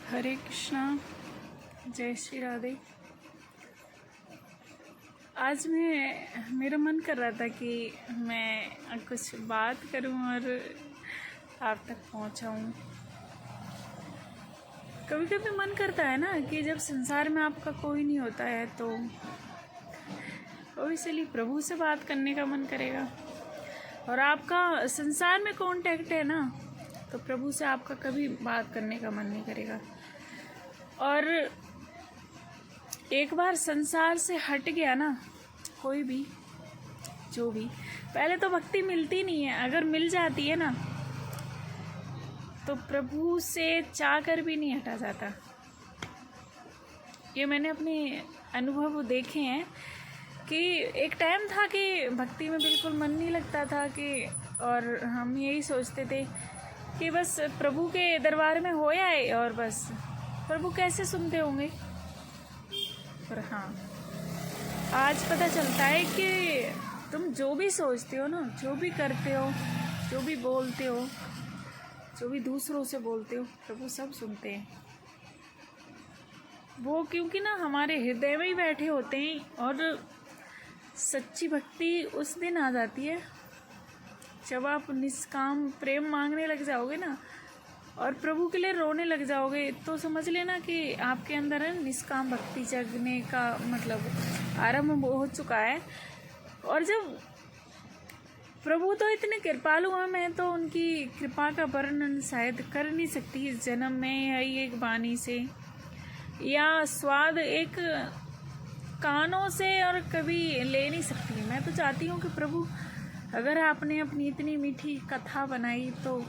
हरे कृष्णा, जय श्री राधे। आज मेरा मन कर रहा था कि मैं कुछ बात करूं और आप तक पहुंचाऊं। कभी कभी मन करता है ना कि जब संसार में आपका कोई नहीं होता है तो इसलिए प्रभु से बात करने का मन करेगा। और आपका संसार में कॉन्टैक्ट है ना, तो प्रभु से आपका कभी बात करने का मन नहीं करेगा। और एक बार संसार से हट गया ना कोई भी, जो भी, पहले तो भक्ति मिलती नहीं है, अगर मिल जाती है ना तो प्रभु से चाह कर भी नहीं हटा जाता। ये मैंने अपने अनुभव देखे हैं कि एक टाइम था कि भक्ति में बिल्कुल मन नहीं लगता था कि, और हम यही सोचते थे कि बस प्रभु के दरबार में हो आए और बस प्रभु कैसे सुनते होंगे। पर हाँ, आज पता चलता है कि तुम जो भी सोचते हो ना, जो भी करते हो, जो भी बोलते हो, जो भी दूसरों से बोलते हो, प्रभु सब सुनते हैं। वो क्योंकि ना हमारे हृदय में ही बैठे होते हैं। और सच्ची भक्ति उस दिन आ जाती है जब आप निष्काम प्रेम मांगने लग जाओगे ना और प्रभु के लिए रोने लग जाओगे, तो समझ लेना कि आपके अंदर है निष्काम भक्ति जगने का मतलब आरंभ हो चुका है। और जब प्रभु तो इतने कृपालु हैं, मैं तो उनकी कृपा का वर्णन शायद कर नहीं सकती इस जन्म में या एक वाणी से या स्वाद एक कानों से, और कभी ले नहीं सकती। मैं तो चाहती हूँ कि प्रभु, अगर आपने अपनी इतनी मीठी कथा बनाई तो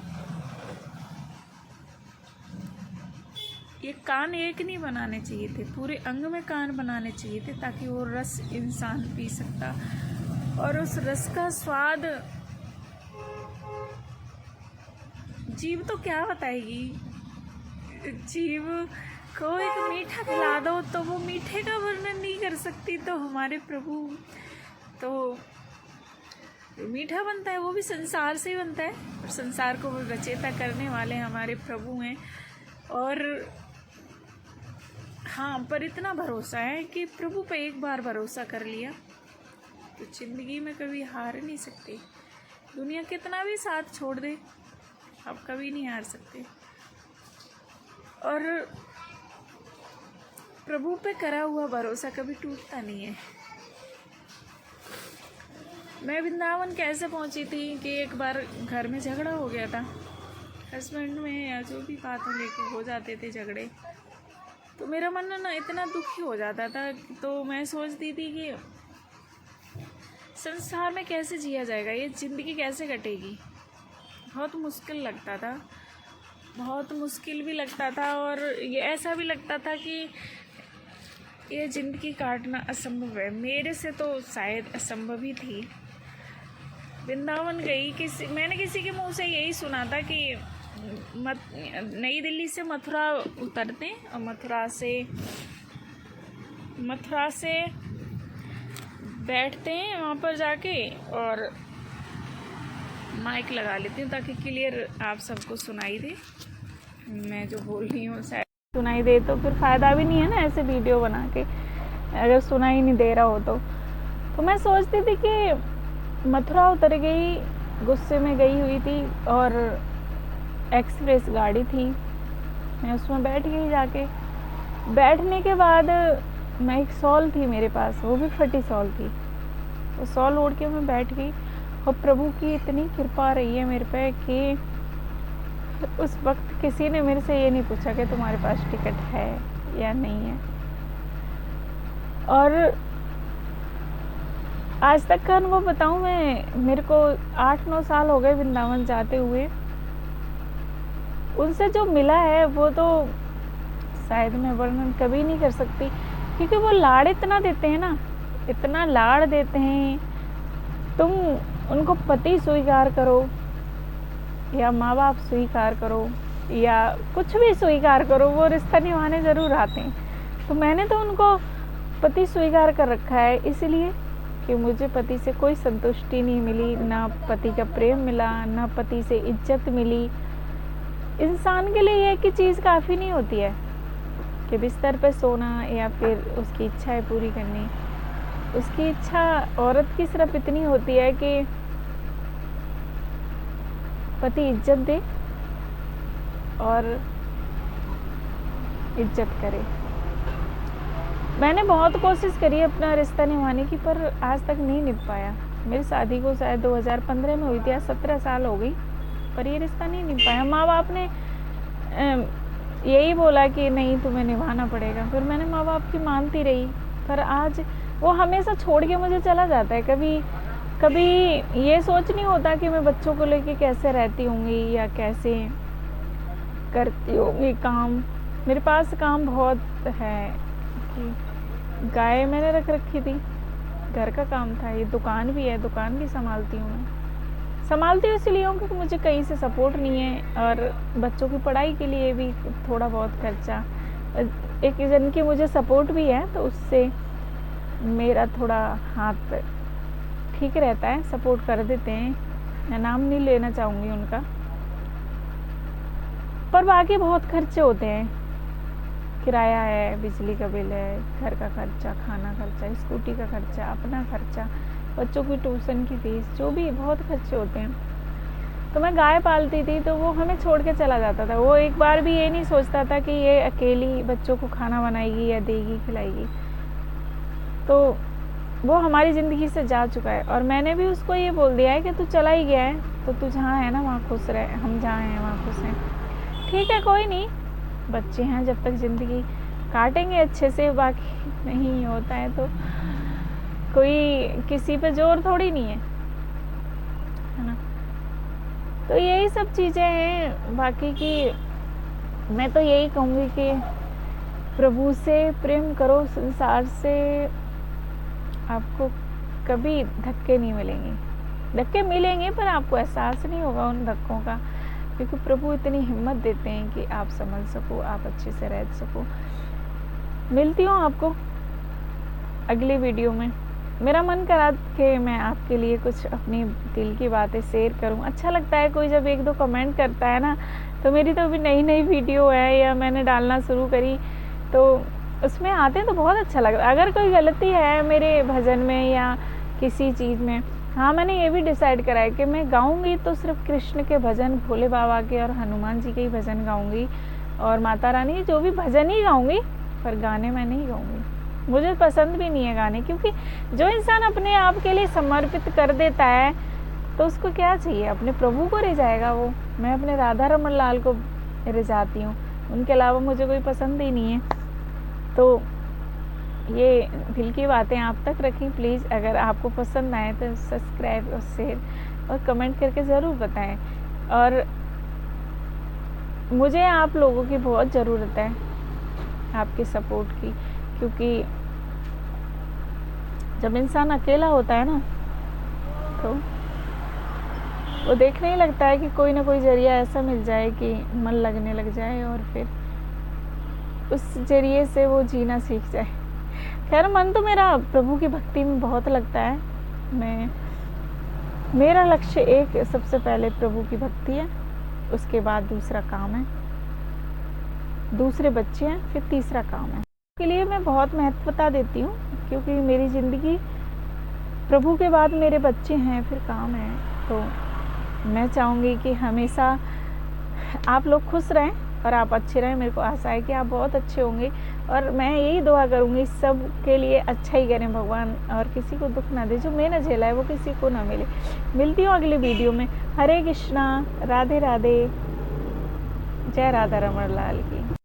ये कान एक नहीं बनाने चाहिए थे, पूरे अंग में कान बनाने चाहिए थे, ताकि वो रस इंसान पी सकता। और उस रस का स्वाद जीव तो क्या बताएगी। जीव को एक मीठा खिला दो तो वो मीठे का वर्णन नहीं कर सकती, तो हमारे प्रभु तो मीठा बनता है, वो भी संसार से ही बनता है। और संसार को रचयिता करने वाले हमारे प्रभु हैं। और हाँ, पर इतना भरोसा है कि प्रभु पे एक बार भरोसा कर लिया तो जिंदगी में कभी हार नहीं सकते। दुनिया कितना भी साथ छोड़ दे, आप कभी नहीं हार सकते। और प्रभु पे करा हुआ भरोसा कभी टूटता नहीं है। मैं वृंदावन कैसे पहुंची थी कि एक बार घर में झगड़ा हो गया था, हस्बैंड में या जो भी बातों लेके हो जाते थे झगड़े, तो मेरा मन ना इतना दुखी हो जाता था। तो मैं सोचती थी कि संसार में कैसे जिया जाएगा, ये ज़िंदगी कैसे कटेगी। बहुत मुश्किल लगता था, बहुत मुश्किल भी लगता था। और ये ऐसा भी लगता था कि ये ज़िंदगी काटना असंभव है, मेरे से तो शायद असंभव ही थी। वृंदावन गई, मैंने किसी के मुंह से यही सुना था कि नई दिल्ली से मथुरा उतरते और मथुरा से बैठते हैं वहाँ पर जाके और माइक लगा लेते हैं ताकि क्लियर आप सबको सुनाई दे। मैं जो बोल रही हूँ शायद सुनाई दे, तो फिर फ़ायदा भी नहीं है ना ऐसे वीडियो बना के, अगर सुनाई नहीं दे रहा हो तो मैं सोचती थी कि मथुरा उतर गई, गुस्से में गई हुई थी और एक्सप्रेस गाड़ी थी, मैं उसमें बैठ गई। जाके बैठने के बाद मैं एक शॉल थी मेरे पास, वो भी फटी शॉल थी, वो शॉल ओढ़ के मैं बैठ गई। और प्रभु की इतनी कृपा रही है मेरे पे कि उस वक्त किसी ने मेरे से ये नहीं पूछा कि तुम्हारे पास टिकट है या नहीं है। और आज तक का अनुभव बताऊं मैं, मेरे को 8-9 साल हो गए वृंदावन जाते हुए। उनसे जो मिला है वो तो शायद मैं वर्णन कभी नहीं कर सकती, क्योंकि वो लाड़ इतना देते हैं ना, इतना लाड़ देते हैं। तुम उनको पति स्वीकार करो या माँ बाप स्वीकार करो या कुछ भी स्वीकार करो, वो रिश्ता निभाने ज़रूर आते हैं। तो मैंने तो उनको पति स्वीकार कर रखा है, इसलिए कि मुझे पति से कोई संतुष्टि नहीं मिली, ना पति का प्रेम मिला, ना पति से इज्जत मिली। इंसान के लिए ये कि चीज़ काफ़ी नहीं होती है, कि बिस्तर पे सोना या फिर उसकी इच्छाएं पूरी करनी। उसकी इच्छा औरत की सिर्फ इतनी होती है कि पति इज्जत दे और इज्जत करे। मैंने बहुत कोशिश करी अपना रिश्ता निभाने की, पर आज तक नहीं निभ पाया। मेरी शादी को शायद 2015 में हुई थी, आज 17 साल हो गई, पर ये रिश्ता नहीं निभ पाया। माँ बाप ने यही बोला कि नहीं तुम्हें निभाना पड़ेगा, फिर मैंने माँ बाप की मानती रही, पर आज वो हमेशा छोड़ के मुझे चला जाता है। कभी ये सोच नहीं होता कि मैं बच्चों को लेके कैसे रहती होंगी या कैसे करती होंगी काम। मेरे पास काम बहुत है कि गाय मैंने रख रखी थी, घर का काम था, ये दुकान भी है, दुकान भी संभालती हूँ मैं। संभालती हूँ इसलिए हूँ क्योंकि मुझे कहीं से सपोर्ट नहीं है, और बच्चों की पढ़ाई के लिए भी थोड़ा बहुत खर्चा, एक जन की मुझे सपोर्ट भी है, तो उससे मेरा थोड़ा हाथ ठीक रहता है, सपोर्ट कर देते हैं। मैं नाम नहीं लेना चाहूँगी उनका, पर बाकी बहुत खर्चे होते हैं। किराया है, बिजली का बिल है, घर का खर्चा, खाना खर्चा, स्कूटी का खर्चा, अपना खर्चा, बच्चों की ट्यूशन की फीस, जो भी बहुत खर्चे होते हैं। तो मैं गाय पालती थी तो वो हमें छोड़ के चला जाता था। वो एक बार भी ये नहीं सोचता था कि ये अकेली बच्चों को खाना बनाएगी या देगी खिलाएगी। तो वो हमारी ज़िंदगी से जा चुका है, और मैंने भी उसको ये बोल दिया है कि तू चला ही गया है तो तू जहाँ है ना वहाँ खुश रहे, हम जहाँ हैं वहाँ खुश हैं। ठीक है, कोई नहीं, बच्चे हैं, जब तक ज़िंदगी काटेंगे अच्छे से, बाकी नहीं होता है तो कोई किसी पे जोर थोड़ी नहीं है ना। तो यही सब चीज़ें हैं। बाकी की मैं तो यही कहूँगी कि प्रभु से प्रेम करो, संसार से आपको कभी धक्के नहीं मिलेंगे। धक्के मिलेंगे पर आपको एहसास नहीं होगा उन धक्कों का, क्योंकि प्रभु इतनी हिम्मत देते हैं कि आप संभल सको, आप अच्छे से रह सको। मिलती हूँ आपको अगली वीडियो में। मेरा मन करा कि मैं आपके लिए कुछ अपनी दिल की बातें शेयर करूं। अच्छा लगता है कोई जब एक दो कमेंट करता है ना, तो मेरी तो अभी नई वीडियो है या मैंने डालना शुरू करी तो उसमें आते हैं तो बहुत अच्छा लगता है। अगर कोई गलती है मेरे भजन में या किसी चीज़ में, हाँ मैंने ये भी डिसाइड करा है कि मैं गाऊंगी तो सिर्फ कृष्ण के भजन, भोले बाबा के और हनुमान जी के ही भजन गाऊंगी, और माता रानी जो भी भजन ही गाऊंगी, पर गाने मैं नहीं गाऊंगी। मुझे पसंद भी नहीं है गाने, क्योंकि जो इंसान अपने आप के लिए समर्पित कर देता है तो उसको क्या चाहिए, अपने प्रभु को रिझाएगा वो। मैं अपने राधा रमन लाल को रिझाती हूँ, उनके अलावा मुझे कोई पसंद ही नहीं है। तो ये दिल की बातें आप तक रखी। प्लीज़ अगर आपको पसंद आए तो सब्सक्राइब और शेयर और कमेंट करके ज़रूर बताएं। और मुझे आप लोगों की बहुत ज़रूरत है, आपके सपोर्ट की, क्योंकि जब इंसान अकेला होता है ना तो वो देखने ही लगता है कि कोई ना कोई जरिया ऐसा मिल जाए कि मन लगने लग जाए और फिर उस जरिए से वो जीना सीख जाए। खैर मन तो मेरा प्रभु की भक्ति में बहुत लगता है। मेरा लक्ष्य एक सबसे पहले प्रभु की भक्ति है, उसके बाद दूसरा काम है, दूसरे बच्चे हैं, फिर तीसरा काम है। के लिए मैं बहुत महत्वता देती हूँ, क्योंकि मेरी ज़िंदगी प्रभु के बाद मेरे बच्चे हैं, फिर काम है। तो मैं चाहूँगी कि हमेशा आप लोग खुश रहें और आप अच्छे रहें। मेरे को आशा है कि आप बहुत अच्छे होंगे, और मैं यही दुआ करूँगी सब के लिए अच्छा ही करें भगवान, और किसी को दुख ना दे, जो मैंने झेला है वो किसी को ना मिले। मिलती हूँ अगली वीडियो में। हरे कृष्णा, राधे राधे, जय राधा रमण लाल की।